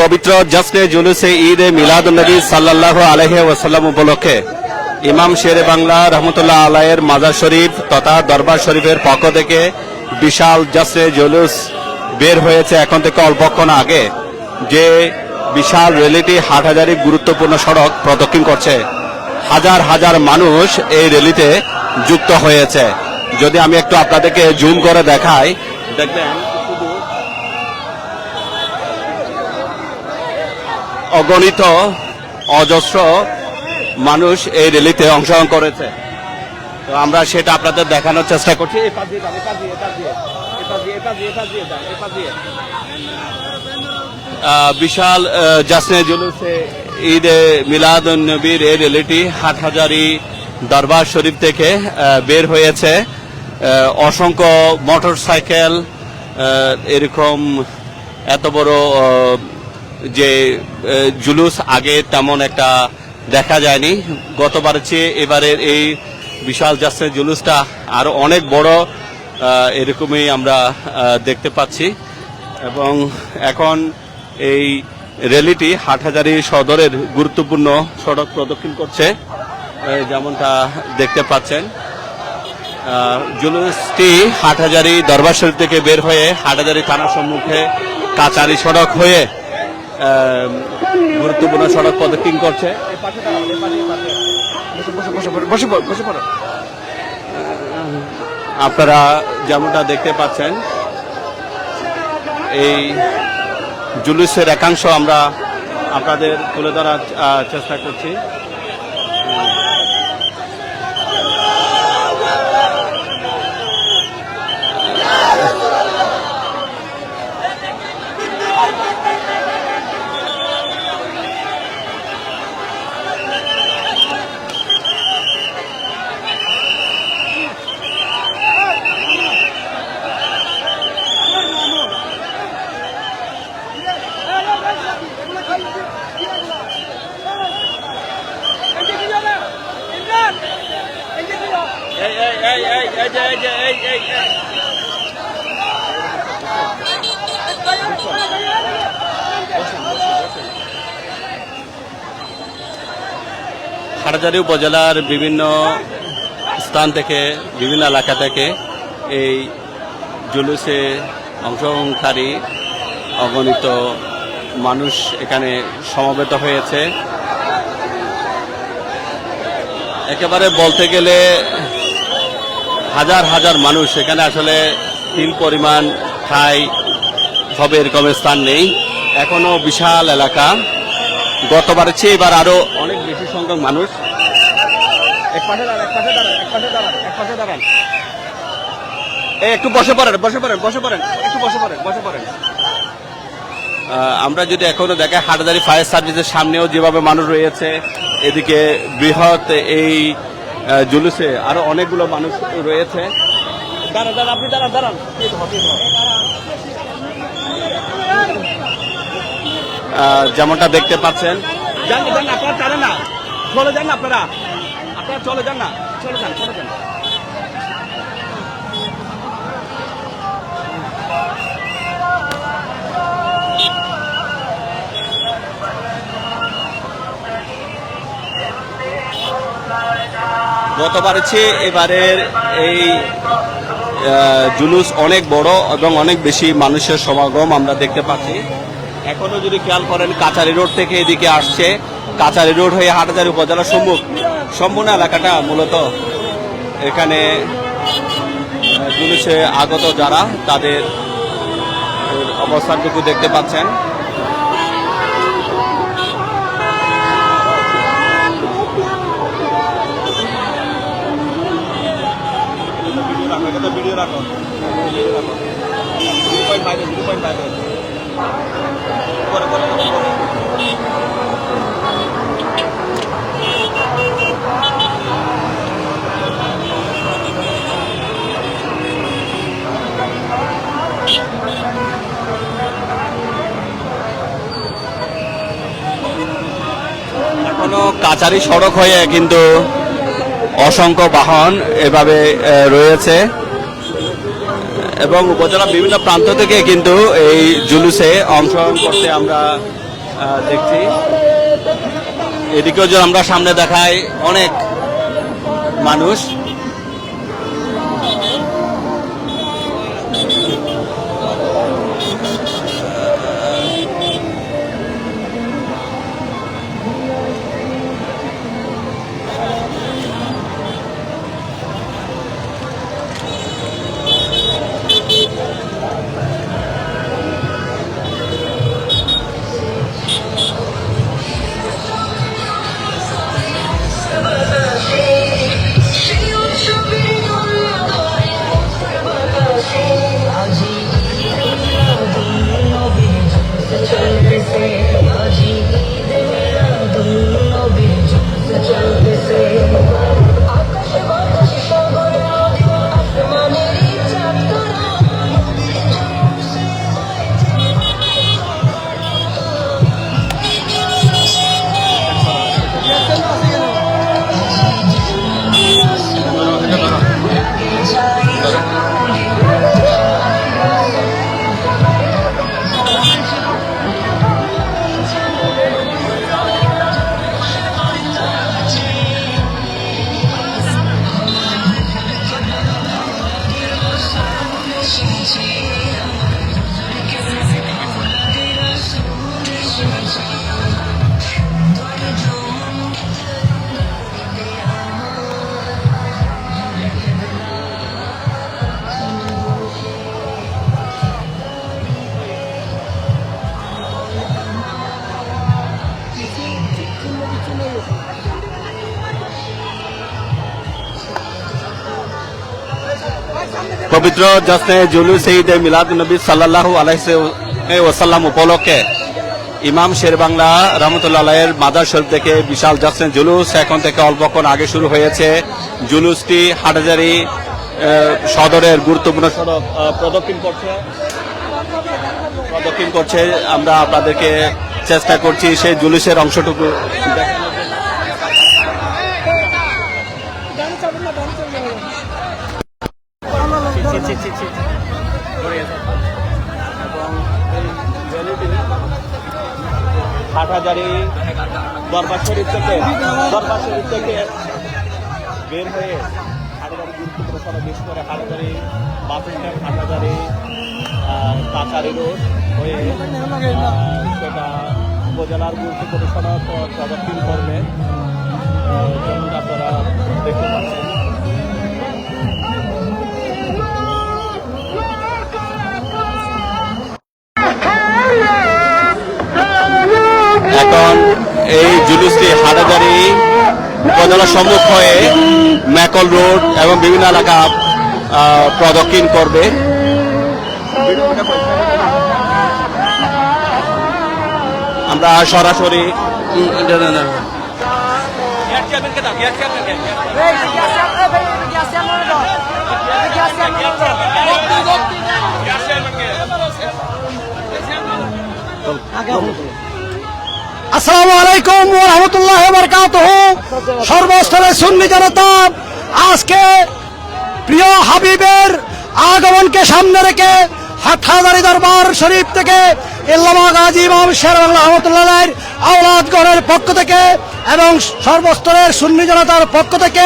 পবিত্র জশ্নে জুলুসে ঈদ এ মিলাদুন্নবী সাল্লাল্লাহু আলাইহি ওয়াসাল্লাম উপলক্ষে ইমাম শেরে বাংলা রহমতুল্লাহ আলাইয়ের মাজার শরীফ তথা দরবার শরীফের পক্ষ থেকে বিশাল জশ্নে জুলুস বের হয়েছে। এখন থেকে অল্পক্ষণ আগে যে বিশাল র্যালিটি হাটহাজারী গুরুত্বপূর্ণ সড়ক প্রদক্ষিণ করছে। হাজার হাজার মানুষ এই র্যালিতে যুক্ত হয়েছে। যদি আমি একটু আপনাদেরকে জুম করে দেখাই, দেখবেন অগণিত অজস্র মানুষ এই র্যালিতে অংশগ্রহণ করেছে। তো আমরা সেটা আপনাদের দেখানোর চেষ্টা করছি। বিশাল জশ্নে জুলুসে ঈদে মিলাদুন নবীর এই র্যালিটি হাটহাজারী দরবার শরীফ থেকে বের হয়েছে। অসংখ্য মোটর সাইকেল, এরকম এত বড় যে জুলুস আগে তেমন একটা দেখা যায়নি। গতবারের চেয়ে এবারের এই বিশাল জশ্নে জুলুসটা আরো অনেক বড়, এরকমই আমরা দেখতে পাচ্ছি। এবং এখন এই র্যালিটি হাটহাজারী সদরের গুরুত্বপূর্ণ সড়ক প্রদক্ষিণ করছে, যেমনটা দেখতে পাচ্ছেন। জুলুসটি হাটহাজারী দরবার শরীফ থেকে বের হয়ে হাটহাজারী থানার সম্মুখে কাচারি সড়ক হয়ে গুরুত্বপূর্ণ সড়ক প্রদক্ষিণ করছে। আপনারা যেমনটা দেখতে পাচ্ছেন, এই জুলুসের একাংশ আমরা আপনাদের তুলে ধরার চেষ্টা করছি। হাটহাজারী উপজেলার বিভিন্ন স্থান থেকে, বিভিন্ন এলাকা থেকে এই জুলুসে অংশগ্রহণকারী অগণিত মানুষ এখানে সমবেত হয়েছে। একেবারে বলতে গেলে হাজার হাজার মানুষ এখানে, আসলে তিল পরিমাণ ঠাই হবে এরকম স্থান নেই। এখনো বিশাল এলাকা, গতবারের চেয়ে এবার আরো অনেক বেশি সংখ্যক মানুষ। একটু বসে পড়েন আমরা যদি এখনো দেখে হাটহাজারী ফায়ার সার্ভিসের সামনেও যেভাবে মানুষ রয়েছে, এদিকে বৃহৎ এই জুলুসে আরো অনেকগুলো মানুষ রয়েছে। যেমনটা দেখতে পাচ্ছেন, চলে যান। গতবারের চেয়ে এবারের এই জুলুস অনেক বড় এবং অনেক বেশি মানুষের সমাগম আমরা দেখতে পাচ্ছি। এখনো যদি খেয়াল করেন, কাচারি রোড থেকে এদিকে আসছে, কাচারি রোড হয়ে হাটহাজারী উপজেলা সম্পূর্ণ এলাকাটা মূলত এখানে জুলুসে আগত যারা, তাদের অবস্থানটুকু দেখতে পাচ্ছেন। এখনো কাচারি সড়ক হয়ে কিন্তু অসংখ্য বাহন এভাবে রয়েছে এবং উপজেলার বিভিন্ন প্রান্ত থেকে কিন্তু এই জুলুসে অংশগ্রহণ করতে আমরা দেখছি। এদিকেও যে আমরা সামনে দেখাই অনেক মানুষ। পবিত্র জশ্নে জুলুস ঈদে মিলাদুন্নবী সাল্লাল্লাহু আলাইহি ওয়াসাল্লাম উপলক্ষে ইমাম শেরবাংলা রহমতুল্লাহ আলাইহির মাজার শরীফ থেকে বিশাল জশ্নে জুলুস এখন থেকে অল্পক্ষণ আগে শুরু হয়েছে। জুলুসটি হাটহাজারী সদরের গুরুত্বপূর্ণ সড়ক প্রদক্ষিণ করছে। আমরা আপনাদেরকে চেষ্টা করছি সেই জুলুসের অংশটুকু দেখানোর জন্য। হাটহাজারী দরবার শরীফ থেকে বের হয়ে হাটহাজারী গুরুত্বপূর্ণ সড়ক, বিশেষ করে হাটহাজারী বাস স্ট্যান্ড, হাটহাজারী কাছারি রোড হয়ে সেটা উপজেলার গুরুত্বপূর্ণ সড়ক প্রদক্ষিণ করবে। যেমনটা আপনারা দেখতে পাচ্ছেন। এখন এই জুলুসটি হাটহাজারী উপজেলার সম্মুখ হয়ে ম্যাকল রোড এবং বিভিন্ন এলাকা প্রদক্ষিণ করবে। আমরা সরাসরি আসসালামু আলাইকুম ওয়া রাহমাতুল্লাহি ওয়া বারাকাতুহু। সর্বস্তরের সুন্নি জনতা আজকে প্রিয় হাবিবের আগমনকে সামনে রেখে হাটহাজারী দরবার শরীফ থেকে আল্লামা গাজী ইমাম শেরবাংলা রহমতুল্লাহ আলাইহির আওলাদগণের পক্ষ থেকে এবং সর্বস্তরের সুন্নি জনতার পক্ষ থেকে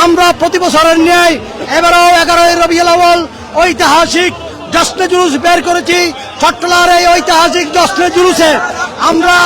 আমরা প্রতি বছরের ন্যায় এবারও 11 রবিউল আউয়াল ঐতিহাসিক জশ্নে জুলুস বের করেছি। চট্টলার এই ঐতিহাসিক জশ্নে জুলুসে আমরা